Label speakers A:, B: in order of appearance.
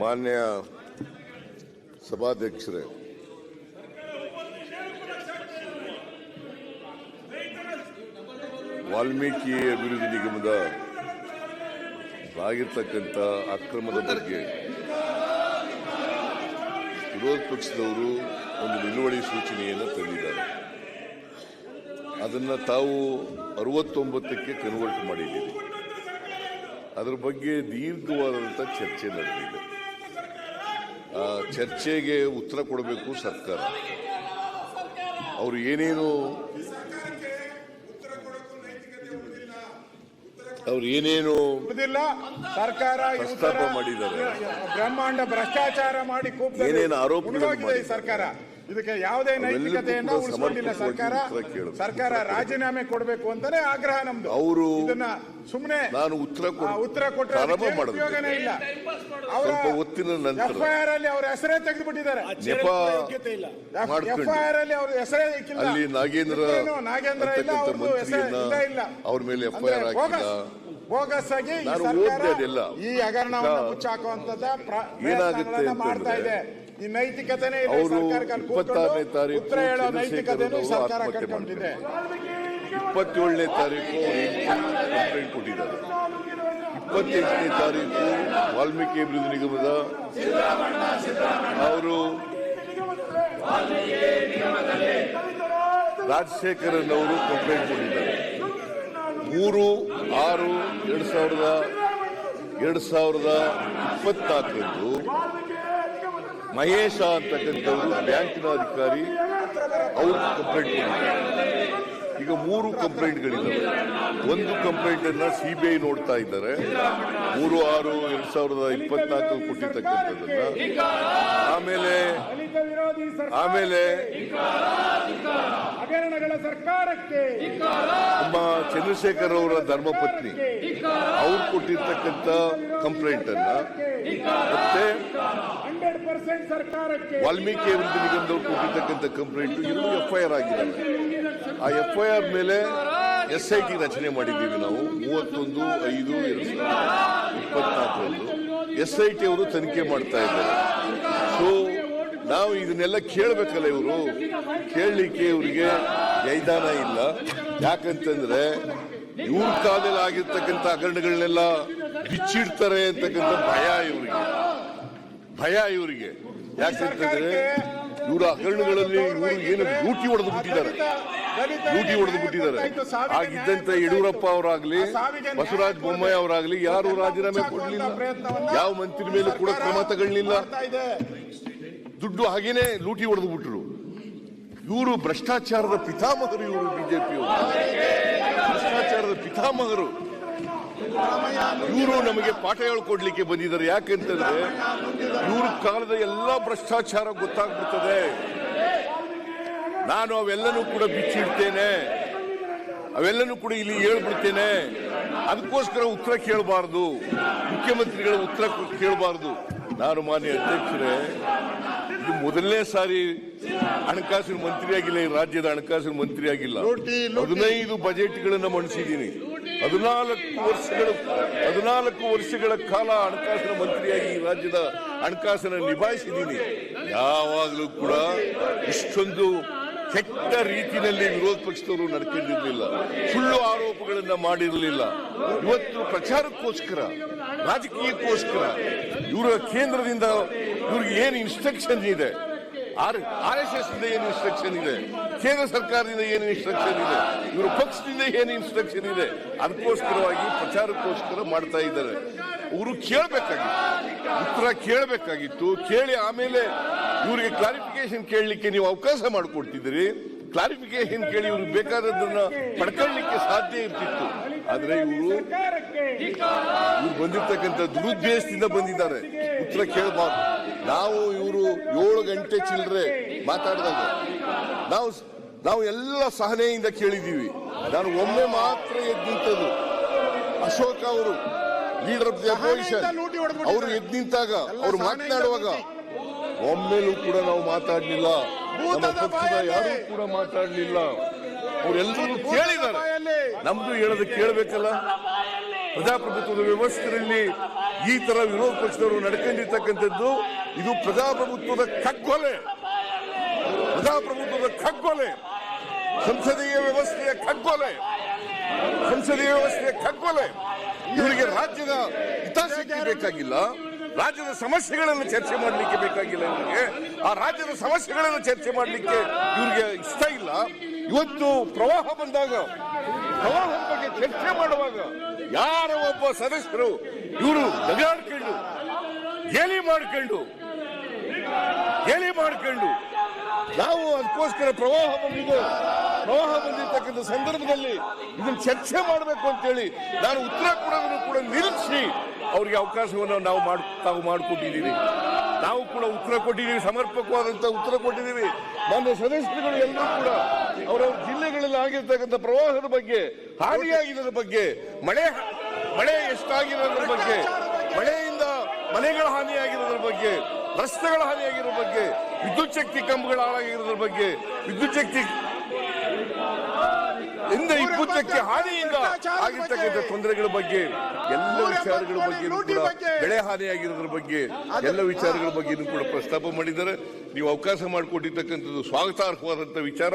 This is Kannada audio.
A: ಮಾನ್ಯ ಸಭಾಧ್ಯಕ್ಷರೇ, ವಾಲ್ಮೀಕಿ ಅಭಿವೃದ್ಧಿ ನಿಗಮದ ಆಗಿರ್ತಕ್ಕಂಥ ಅಕ್ರಮದ ಬಗ್ಗೆ ವಿರೋಧ ಪಕ್ಷದವರು ಒಂದು ನಿಲುವಳಿ ಸೂಚನೆಯನ್ನು ತಂದಿದ್ದಾರೆ. ಅದನ್ನು ತಾವು 69ಕ್ಕೆ ಕನ್ವರ್ಟ್ ಮಾಡಿದ್ದೀರಿ. ಅದರ ಬಗ್ಗೆ ದೀರ್ಘವಾದಂಥ ಚರ್ಚೆ ನಡೆದಿದೆ. ಆ ಚರ್ಚೆಗೆ ಉತ್ತರ ಕೊಡಬೇಕು ಸರ್ಕಾರ. ಅವರು ಏನೇನು
B: ಸರ್ಕಾರ
A: ಪ್ರಸ್ತಾಪ ಮಾಡಿದ್ದಾರೆ,
B: ಬ್ರಹ್ಮಾಂಡ ಭ್ರಷ್ಟಾಚಾರ ಮಾಡಿ
A: ಏನೇನು ಆರೋಪಗಳು
B: ಸರ್ಕಾರ ಇದಕ್ಕೆ ಯಾವುದೇ ನೈತಿಕತೆಯನ್ನು ಉಳಿಸಿಕೊಂಡಿಲ್ಲ. ಸರ್ಕಾರ ರಾಜೀನಾಮೆ ಕೊಡಬೇಕು ಅಂತಾನೆ ಆಗ್ರಹ ನಮ್ದು.
A: ಅವರು
B: ಇದನ್ನ ಸುಮ್ಮನೆ
A: ನಾನು ಉತ್ತರ
B: ಕೊಟ್ಟರೆ ಉಪಯೋಗನೇ ಇಲ್ಲ. ಅವರ
A: ಒತ್ತಿನ ನಂತರ
B: FIR ಅಲ್ಲಿ ಅವರ ಹೆಸರೇ ತೆಗೆದುಬಿಟ್ಟಿದ್ದಾರೆ. FIR ಅಲ್ಲಿ ಅವರ ಹೆಸರೇ
A: ಅಲ್ಲಿ ನಾಗೇಂದ್ರ
B: ಇಲ್ಲ, ಅವ್ರದ್ದು ಹೆಸರೇ ಇಲ್ಲ.
A: ಅವ್ರ ಮೇಲೆ FIR ಹಾಕಿಲ್ಲ.
B: ಬೋಗಸ್ ಆಗಿ ಈ ಹಗರಣವನ್ನು ಮುಚ್ಚಾಕುವಂತದ
A: ಏನಾಗುತ್ತೆ
B: ಮಾಡ್ತಾ ಇದೆ. ಈ ನೈತಿಕತೆನೇ
A: ಅವರು 26ನೇ ತಾರೀಕು
B: ಉತ್ತರ ಹೇಳೋ ನೈತಿಕತೆನೂ ಸರ್ಕಾರ ಕಳ್ಕೊಂಡಿದೆ.
A: 27ನೇ ತಾರೀಕು ಕಂಪ್ಲೇಂಟ್ ಕೊಟ್ಟಿದ್ದಾರೆ. 28ನೇ ತಾರೀಕು ವಾಲ್ಮೀಕಿ ಅಭಿವೃದ್ಧಿ ನಿಗಮದ ಅವರು ರಾಜಶೇಖರನ್ ಅವರು ಕಂಪ್ಲೇಂಟ್ ಕೊಟ್ಟಿದ್ದಾರೆ. 3/6/2024 ಮಹೇಶ ಅಂತಕ್ಕಂಥವರು ಬ್ಯಾಂಕಿನ ಅಧಿಕಾರಿ ಅವರು ಕಂಪ್ಲೇಂಟ್ ಕೊಟ್ಟಿದ್ದಾರೆ. ಈಗ 3 ಕಂಪ್ಲೇಂಟ್ಗಳಿದ್ದಾವೆ. ಒಂದು ಕಂಪ್ಲೇಂಟ್ ಅನ್ನ CBI ನೋಡ್ತಾ ಇದ್ದಾರೆ. 3/6/2024 ಕೊಟ್ಟಿರ್ತಕ್ಕಂಥದ್ದನ್ನ ಆಮೇಲೆ ನಮ್ಮ ಚಂದ್ರಶೇಖರ್ ಅವರ ಧರ್ಮಪತ್ನಿ ಅವ್ರು ಕೊಟ್ಟಿರ್ತಕ್ಕಂಥ ಕಂಪ್ಲೇಂಟ್ ಅನ್ನ ಮತ್ತೆ ವಾಲ್ಮೀಕಿ ಅಭಿವೃದ್ಧಿ ನಿಗಮದವ್ರು ಕೊಟ್ಟಿರ್ತಕ್ಕಂಥ ಕಂಪ್ಲೇಂಟ್ ಎಲ್ಲೂ FIR ಆಗಿದ್ದಾವೆ. ಆ FIR ಮೇಲೆ SIT ರಚನೆ ಮಾಡಿದ್ದೀವಿ ನಾವು 31/5/2024 SIT ಅವರು ತನಿಖೆ ಮಾಡ್ತಾ ಇದ್ದಾರೆ. ಸೊ ನಾವು ಇದನ್ನೆಲ್ಲ ಕೇಳಬೇಕಲ್ಲ. ಇವರು ಕೇಳಲಿಕ್ಕೆ ಇವರಿಗೆ ಜೈದಾನ ಇಲ್ಲ. ಯಾಕಂತಂದ್ರೆ ಇವ್ರ ಕಾಲದಲ್ಲಿ ಆಗಿರ್ತಕ್ಕಂಥ ಹಗರಣಗಳನ್ನೆಲ್ಲ ಬಿಚ್ಚಿಡ್ತಾರೆ ಅಂತಕ್ಕಂಥ ಭಯ ಇವರಿಗೆ. ಯಾಕಂತಂದ್ರೆ ಇವರ ಹಗರಣಗಳಲ್ಲಿ ಇವರು ಏನು ಲೂಟಿ ಹೊಡೆದು ಬಿಟ್ಟಿದ್ದಾರೆ. ಆಗಿದ್ದಂತ ಯಡಿಯೂರಪ್ಪ ಅವರಾಗ್ಲಿ ಬಸವರಾಜ ಬೊಮ್ಮಾಯಿ ಅವರಾಗ್ಲಿ ಯಾರು ರಾಜೀನಾಮೆ ಕೊಡಲಿಲ್ಲ. ಯಾವ ಮಂತ್ರಿ ಮೇಲೂ ಕೂಡ ಕ್ರಮ ತಗೊಳ್ಳಿಲ್ಲ. ದುಡ್ಡು ಹಾಗೇನೆ ಲೂಟಿ ಹೊಡೆದು ಬಿಟ್ರು. ಇವರು ಭ್ರಷ್ಟಾಚಾರದ ಪಿತಾಮಹರು. ಇವರು ಬಿಜೆಪಿ ಭ್ರಷ್ಟಾಚಾರದ ಪಿತಾಮಹರು. ಇವರು ನಮಗೆ ಪಾಠ ಹೇಳ್ಕೊಡ್ಲಿಕ್ಕೆ ಬಂದಿದ್ದಾರೆ. ಯಾಕೆಂತಂದ್ರೆ ಇವ್ರ ಕಾಲದ ಎಲ್ಲಾ ಭ್ರಷ್ಟಾಚಾರ ಗೊತ್ತಾಗ್ಬಿಡ್ತದೆ. ನಾನು ಅವೆಲ್ಲನೂ ಕೂಡ ಬಿಚ್ಚಿಡ್ತೇನೆ, ಅವೆಲ್ಲನೂ ಕೂಡ ಇಲ್ಲಿ ಹೇಳ್ಬಿಡ್ತೇನೆ. ಅದಕ್ಕೋಸ್ಕರ ಉತ್ತರ ಕೇಳಬಾರ್ದು, ಮುಖ್ಯಮಂತ್ರಿಗಳ ಉತ್ತರ ಕೇಳಬಾರ್ದು. ನಾನು ಮಾನ್ಯ ಅಧ್ಯಕ್ಷರೇ, ಇದು ಮೊದಲನೇ ಸಾರಿ ಹಣಕಾಸಿನ ಮಂತ್ರಿ ಆಗಿಲ್ಲ, ಈ ರಾಜ್ಯದ ಹಣಕಾಸಿನ ಮಂತ್ರಿ ಆಗಿಲ್ಲ. 15 ಬಜೆಟ್ಗಳನ್ನು ಮಂಡಿಸಿದ್ದೀನಿ. 14 ವರ್ಷಗಳ ಕಾಲ ಹಣಕಾಸಿನ ಮಂತ್ರಿಯಾಗಿ ಈ ರಾಜ್ಯದ ಹಣಕಾಸನ್ನು ನಿಭಾಯಿಸಿದ್ದೀನಿ. ಯಾವಾಗಲೂ ಕೂಡ ಇಷ್ಟೊಂದು ಕೆಟ್ಟ ರೀತಿಯಲ್ಲಿ ವಿರೋಧ ಪಕ್ಷದವರು ನಡ್ಕೊಂಡಿರಲಿಲ್ಲ. ಸುಳ್ಳು ಆರೋಪಗಳನ್ನ ಮಾಡಿರಲಿಲ್ಲ. ಇವತ್ತು ಪ್ರಚಾರಕ್ಕೋಸ್ಕರ, ರಾಜಕೀಯಕ್ಕೋಸ್ಕರ ಇವರ ಕೇಂದ್ರದಿಂದ ಇವ್ರಿಗೆ ಏನು ಇನ್ಸ್ಟ್ರಕ್ಷನ್ ಇದೆ, RSS ಇಂದ ಏನು ಇನ್ಸ್ಟ್ರಕ್ಷನ್ ಇದೆ, ಕೇಂದ್ರ ಸರ್ಕಾರದಿಂದ ಏನು ಇನ್ಸ್ಟ್ರಕ್ಷನ್ ಇದೆ, ಇವರ ಪಕ್ಷದಿಂದ ಏನು ಇನ್ಸ್ಟ್ರಕ್ಷನ್ ಇದೆ, ಅದಕ್ಕೋಸ್ಕರವಾಗಿ ಪ್ರಚಾರಕ್ಕೋಸ್ಕರ ಮಾಡ್ತಾ ಇದ್ದಾರೆ. ಅವರು ಕೇಳಬೇಕಾಗಿತ್ತು, ಉತ್ತರ ಕೇಳಬೇಕಾಗಿತ್ತು. ಕೇಳಿ ಆಮೇಲೆ ಇವರಿಗೆ ಕ್ಲಾರಿಫಿಕೇಶನ್ ಕೇಳಲಿಕ್ಕೆ ನೀವು ಅವಕಾಶ ಮಾಡಿಕೊಡ್ತಿದ್ದೀರಿ. ಕ್ಲಾರಿಫಿಕೇಶನ್ ಕೇಳಿ ಇವ್ರಿಗೆ ಬೇಕಾದದನ್ನ ಪಡ್ಕೊಳ್ಳಿಕ್ಕೆ ಸಾಧ್ಯ ಇರ್ತಿತ್ತು. ಆದ್ರೆ ಇವರು ಬಂದಿರ್ತಕ್ಕಂಥ ದುರುದ್ದೇಶದಿಂದ ಬಂದಿದ್ದಾರೆ. ಉತ್ತರ ಕೇಳಬಾರ್ದು. ನಾವು ಇವರು 7 ಗಂಟೆ ಚಿಲ್ಲರೆ ಮಾತಾಡಿದಾಗ ನಾವು ಎಲ್ಲ ಸಹನೆಯಿಂದ ಕೇಳಿದ್ದೀವಿ. ನಾನು ಒಮ್ಮೆ ಮಾತ್ರ ಎದ್ದು ನಿಂತದ್ದು. ಅಶೋಕ್ ಅವರು ಲೀಡರ್ ಆಫ್ ದಿ ಅಪೋಸಿಷನ್ ಅವರು ಎದ್ದು ನಿಂತಾಗ ಅವರು ಮಾತನಾಡುವಾಗ ಒಮ್ಮೆಲೂ ಕೂಡ ನಾವು ಮಾತಾಡಲಿಲ್ಲ. ನಮ್ಮ ಪಕ್ಷದ ಯಾರು ಕೂಡ ಮಾತಾಡಲಿಲ್ಲ. ಅವರೆಲ್ಲರೂ ಕೇಳಿದ್ದಾರೆ. ನಮ್ದು ಹೇಳೋದು ಕೇಳಬೇಕಲ್ಲ. ಪ್ರಜಾಪ್ರಭುತ್ವದ ವ್ಯವಸ್ಥೆಯಲ್ಲಿ ಈ ತರ ವಿರೋಧ ಪಕ್ಷದವರು ನಡ್ಕೊಂಡಿರ್ತಕ್ಕಂಥದ್ದು ಇದು ಪ್ರಜಾಪ್ರಭುತ್ವದ ಕಗ್ಗೊಲೆ, ಪ್ರಜಾಪ್ರಭುತ್ವದ ಕಗ್ಗೊಲೆ, ಸಂಸದೀಯ ವ್ಯವಸ್ಥೆಯ ಕಗ್ಗೊಲೆ, ಸಂಸದೀಯ ವ್ಯವಸ್ಥೆಯ ಕಗ್ಗೊಲೆ. ಇವರಿಗೆ ರಾಜ್ಯದ ಹಿತಾಸಕ್ತಿ ಬೇಕಾಗಿಲ್ಲ, ರಾಜ್ಯದ ಸಮಸ್ಯೆಗಳನ್ನು ಚರ್ಚೆ ಮಾಡಲಿಕ್ಕೆ ಬೇಕಾಗಿಲ್ಲ. ಇವರಿಗೆ ಆ ರಾಜ್ಯದ ಸಮಸ್ಯೆಗಳನ್ನು ಚರ್ಚೆ ಮಾಡಲಿಕ್ಕೆ ಇವರಿಗೆ ಇಷ್ಟ ಇಲ್ಲ. ಇವತ್ತು ಪ್ರವಾಹ ಬಂದಾಗ ಪ್ರವಾಹದ ಬಗ್ಗೆ ಚರ್ಚೆ ಮಾಡುವಾಗ ಯಾರ ಒಬ್ಬ ಸದಸ್ಯರು ಇವರು ನಗಾಡ್ಕೊಂಡು ಗೇಲಿ ಮಾಡ್ಕೊಂಡು ನಾವು ಅದಕ್ಕೋಸ್ಕರ ಪ್ರವಾಹ ಬಂದಿರ್ತಕ್ಕಂಥ ಸಂದರ್ಭದಲ್ಲಿ ಇದನ್ನು ಚರ್ಚೆ ಮಾಡಬೇಕು ಅಂತೇಳಿ ನಾನು ಉತ್ತರ ಕೊಡೋದನ್ನು ಕೂಡ ನಿಲ್ಲಿಸಿ ಅವರಿಗೆ ಅವಕಾಶವನ್ನು ತಾವು ಮಾಡಿಕೊಟ್ಟಿದ್ದೀವಿ. ನಾವು ಕೂಡ ಉತ್ತರ ಕೊಟ್ಟಿದ್ದೀವಿ, ಸಮರ್ಪಕವಾದಂತಹ ಉತ್ತರ ಕೊಟ್ಟಿದ್ದೀವಿ. ಮಾನ್ಯ ಸದಸ್ಯರುಗಳು ಎಲ್ಲರೂ ಕೂಡ ಅವರವರ ಜಿಲ್ಲೆಗಳಲ್ಲಿ ಆಗಿರ್ತಕ್ಕಂಥ ಪ್ರವಾಹದ ಬಗ್ಗೆ, ಹಾನಿಯಾಗಿರೋದ್ರ ಬಗ್ಗೆ, ಮಳೆ ಎಷ್ಟಾಗಿರೋದ್ರ ಬಗ್ಗೆ, ಮಳೆಯಿಂದ ಮನೆಗಳ ಹಾನಿಯಾಗಿರೋದ್ರ ಬಗ್ಗೆ, ರಸ್ತೆಗಳ ಹಾನಿಯಾಗಿರೋ ಬಗ್ಗೆ, ವಿದ್ಯುತ್ ಶಕ್ತಿ ಕಂಬಗಳ ಹಾಳಾಗಿರೋದ್ರ ಬಗ್ಗೆ, ವಿದ್ಯುತ್ ಶಕ್ತಿ ಹಾನಿಯಿಂದ ಆಗಿರ್ತಕ್ಕಂಥ ತೊಂದರೆಗಳ ಬಗ್ಗೆ, ಎಲ್ಲ ವಿಚಾರಗಳ ಬಗ್ಗೆ ಕೂಡ, ಬೆಳೆ ಹಾನಿಯಾಗಿರೋದ್ರ ಬಗ್ಗೆ ಎಲ್ಲ ವಿಚಾರಗಳ ಬಗ್ಗೆ ಕೂಡ ಪ್ರಸ್ತಾಪ ಮಾಡಿದ್ದಾರೆ. ನೀವು ಅವಕಾಶ ಮಾಡಿಕೊಟ್ಟಿರ್ತಕ್ಕಂಥದ್ದು ಸ್ವಾಗತಾರ್ಹವಾದಂತಹ ವಿಚಾರ.